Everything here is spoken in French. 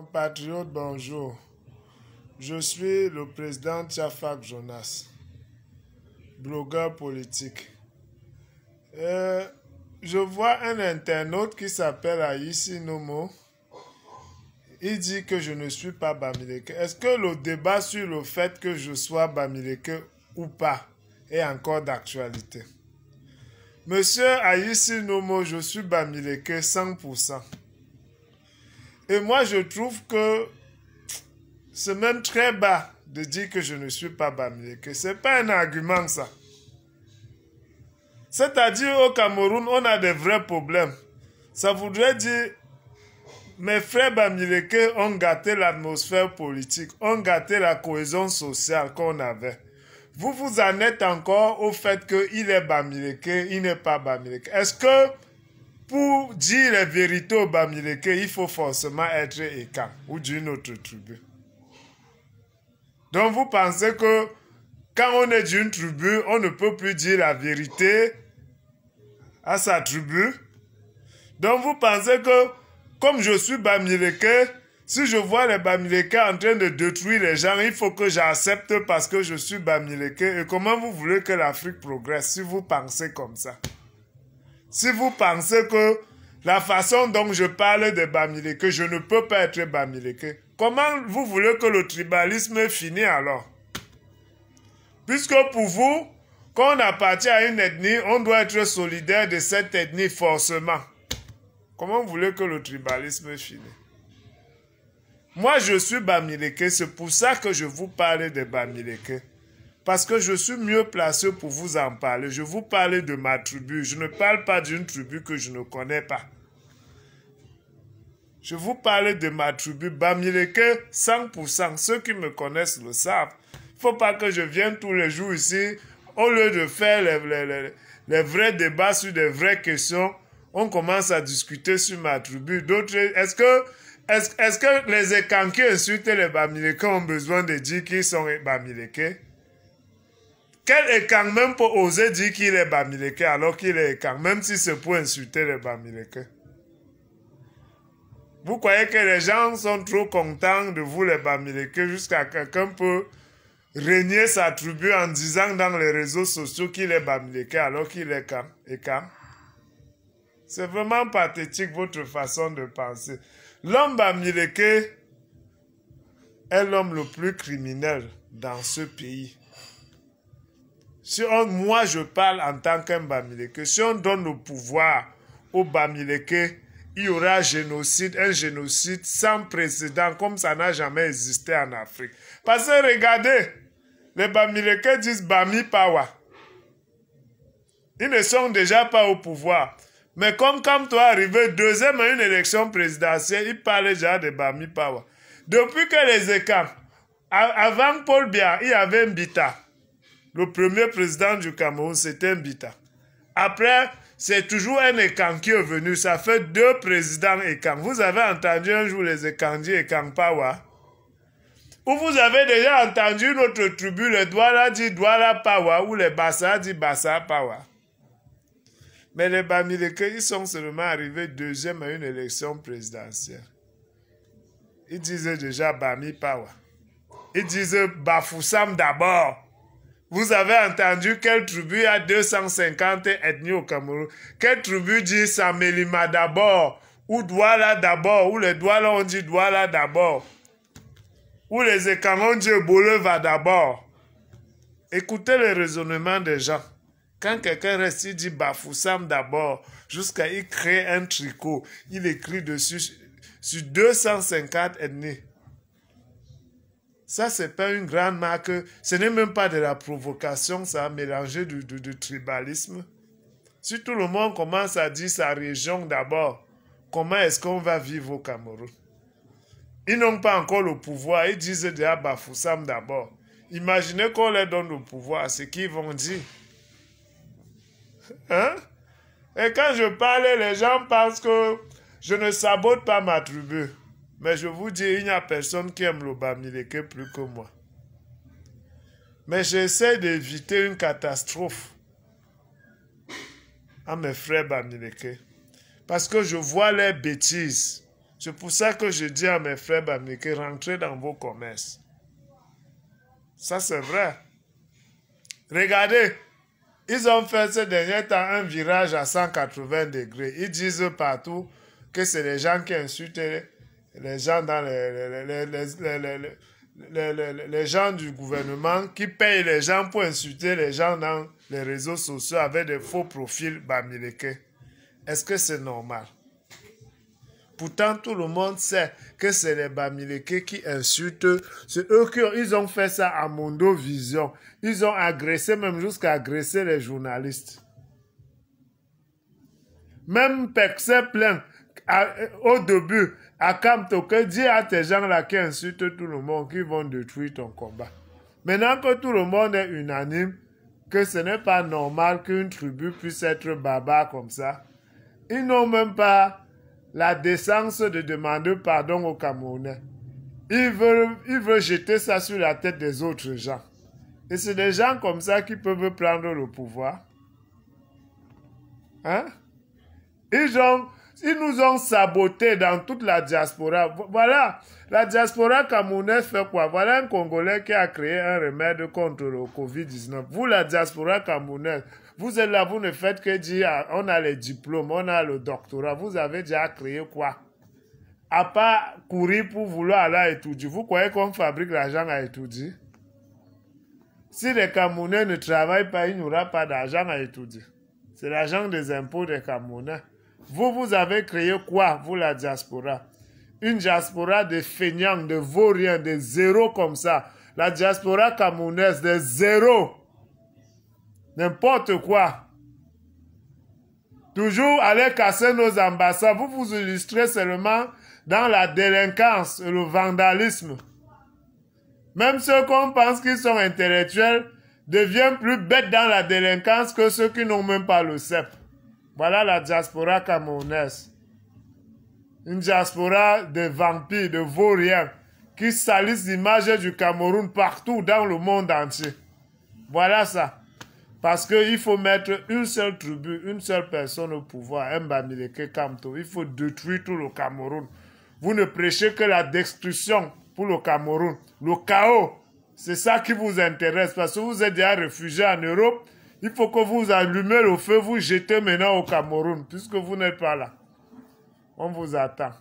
Compatriotes, bonjour. Je suis le président Tchafak Jonas, blogueur politique. Je vois un internaute qui s'appelle Aïssi Nomo. Il dit que je ne suis pas Bamileke. Est-ce que le débat sur le fait que je sois Bamileke ou pas est encore d'actualité? Monsieur Aïssi Nomo, je suis Bamileke 100%. Et moi, je trouve que c'est même très bas de dire que je ne suis pas Bamileke. Ce n'est pas un argument, ça. C'est-à-dire, au Cameroun, on a des vrais problèmes. Ça voudrait dire, mes frères Bamileke ont gâté l'atmosphère politique, ont gâté la cohésion sociale qu'on avait. Vous vous en êtes encore au fait qu'il est Bamileke, il n'est pas Bamileke. Est-ce que pour dire les vérités au Bamileke, il faut forcément être Ekan ou d'une autre tribu? Donc vous pensez que quand on est d'une tribu, on ne peut plus dire la vérité à sa tribu? Donc vous pensez que comme je suis Bamileke, si je vois les Bamileke en train de détruire les gens, il faut que j'accepte parce que je suis Bamileke. Et comment vous voulez que l'Afrique progresse si vous pensez comme ça? Si vous pensez que la façon dont je parle de Bamileke, je ne peux pas être Bamileke, comment vous voulez que le tribalisme finisse alors? Puisque pour vous, quand on appartient à une ethnie, on doit être solidaire de cette ethnie forcément. Comment vous voulez que le tribalisme finisse? Moi, je suis Bamileke, c'est pour ça que je vous parle de Bamileke. Parce que je suis mieux placé pour vous en parler. Je vous parle de ma tribu. Je ne parle pas d'une tribu que je ne connais pas. Je vous parle de ma tribu. Bamileke, 100%. Ceux qui me connaissent le savent. Il ne faut pas que je vienne tous les jours ici. Au lieu de faire les vrais débats sur des vraies questions, on commence à discuter sur ma tribu. D'autres, est-ce que les Ekans qui insultent les Bamileke ont besoin de dire qu'ils sont Bamileke? Quel Ekan même peut oser dire qu'il est Bamileke alors qu'il est Ekan, même si c'est pour insulter les Bamileke? Vous croyez que les gens sont trop contents de vous les Bamileke jusqu'à quelqu'un peut régner sa tribu en disant dans les réseaux sociaux qu'il est Bamileke alors qu'il est Ekan? C'est vraiment pathétique votre façon de penser. L'homme Bamileke est l'homme le plus criminel dans ce pays. Si moi je parle en tant qu'un Bamileke, si on donne le pouvoir aux Bamileke, il y aura un génocide sans précédent, comme ça n'a jamais existé en Afrique. Parce que regardez, les Bamileke disent Bami Pawa. Ils ne sont déjà pas au pouvoir. Mais comme quand toi arrivé deuxième à une élection présidentielle, ils parlaient déjà de Bami Pawa. Depuis que les Ekans, avant Paul Biya, il y avait Mbita. Le premier président du Cameroun, c'était Mbita. Après, c'est toujours un Ekan qui est venu. Ça fait 2 présidents Ekan. Vous avez entendu un jour les Ekan dire Ekan Pawa? Ou vous avez déjà entendu notre tribu, les Douala dit Douala Pawa, ou les Bassa dit Bassa Pawa? Mais les Bamileke, ils sont seulement arrivés deuxième à une élection présidentielle. Ils disaient déjà Bami Pawa. Ils disaient Bafoussam d'abord. Vous avez entendu quelle tribu a 250 ethnies au Cameroun? Quelle tribu dit Samelima d'abord? Ou Douala d'abord? Ou les Douala ont dit Douala d'abord? Ou les Ekans ont dit Boleva d'abord? Écoutez le raisonnement des gens. Quand quelqu'un reste, il dit Bafoussam d'abord, jusqu'à il crée un tricot, il écrit dessus sur 250 ethnies. Ça, c'est pas une grande marque. Ce n'est même pas de la provocation, ça a mélangé du tribalisme. Si tout le monde commence à dire sa région d'abord, comment est-ce qu'on va vivre au Cameroun? Ils n'ont pas encore le pouvoir, ils disent déjà Bafoussam d'abord. Imaginez qu'on leur donne le pouvoir, ce qu'ils vont dire. Hein? Et quand je parle, les gens pensent que je ne sabote pas ma tribu. Mais je vous dis, il n'y a personne qui aime le Bamileke plus que moi. Mais j'essaie d'éviter une catastrophe à mes frères Bamileke. Parce que je vois les bêtises. C'est pour ça que je dis à mes frères Bamileke, rentrez dans vos commerces. Ça, c'est vrai. Regardez, ils ont fait ce dernier temps un virage à 180 degrés. Ils disent partout que c'est les gens qui insultent les gens dans les gens du gouvernement qui payent les gens pour insulter les gens dans les réseaux sociaux avec des faux profils Bamileke. Est-ce que c'est normal? Pourtant, tout le monde sait que c'est les Bamileke qui insultent. C'est eux ils ont fait ça à Mondo Vision. Ils ont agressé, même jusqu'à agresser les journalistes. Même Pexé plein, au début, à Kamtoke, dis à tes gens-là qui insultent tout le monde, qui vont détruire ton combat. Maintenant que tout le monde est unanime, que ce n'est pas normal qu'une tribu puisse être barbare comme ça, ils n'ont même pas la décence de demander pardon aux Camerounais. Ils veulent jeter ça sur la tête des autres gens. Et c'est des gens comme ça qui peuvent prendre le pouvoir. Hein? Ils nous ont sabotés dans toute la diaspora. Voilà, la diaspora camerounaise fait quoi? Voilà un Congolais qui a créé un remède contre le Covid-19. Vous, la diaspora camerounaise, vous êtes là, vous ne faites que dire, on a les diplômes, on a le doctorat. Vous avez déjà créé quoi? À part courir pour vouloir aller étudier. Vous croyez qu'on fabrique l'argent à étudier? Si les Camerounais ne travaillent pas, il n'y aura pas d'argent à étudier. C'est l'argent des impôts des Camerounais. Vous avez créé quoi, vous, la diaspora? Une diaspora de feignants, de vauriens, de zéros comme ça. La diaspora camerounaise, de zéros. N'importe quoi. Toujours aller casser nos ambassades. Vous vous illustrez seulement dans la délinquance et le vandalisme. Même ceux qu'on pense qu'ils sont intellectuels deviennent plus bêtes dans la délinquance que ceux qui n'ont même pas le CEP. Voilà la diaspora camerounaise. Une diaspora de vampires, de vauriens, qui salissent l'image du Cameroun partout dans le monde entier. Voilà ça. Parce qu'il faut mettre une seule tribu, une seule personne au pouvoir, un Bamileke Kamto. Il faut détruire tout le Cameroun. Vous ne prêchez que la destruction pour le Cameroun. Le chaos, c'est ça qui vous intéresse. Parce que vous êtes déjà réfugiés en Europe. Il faut que vous allumez le feu, vous jetez maintenant au Cameroun, puisque vous n'êtes pas là. On vous attend.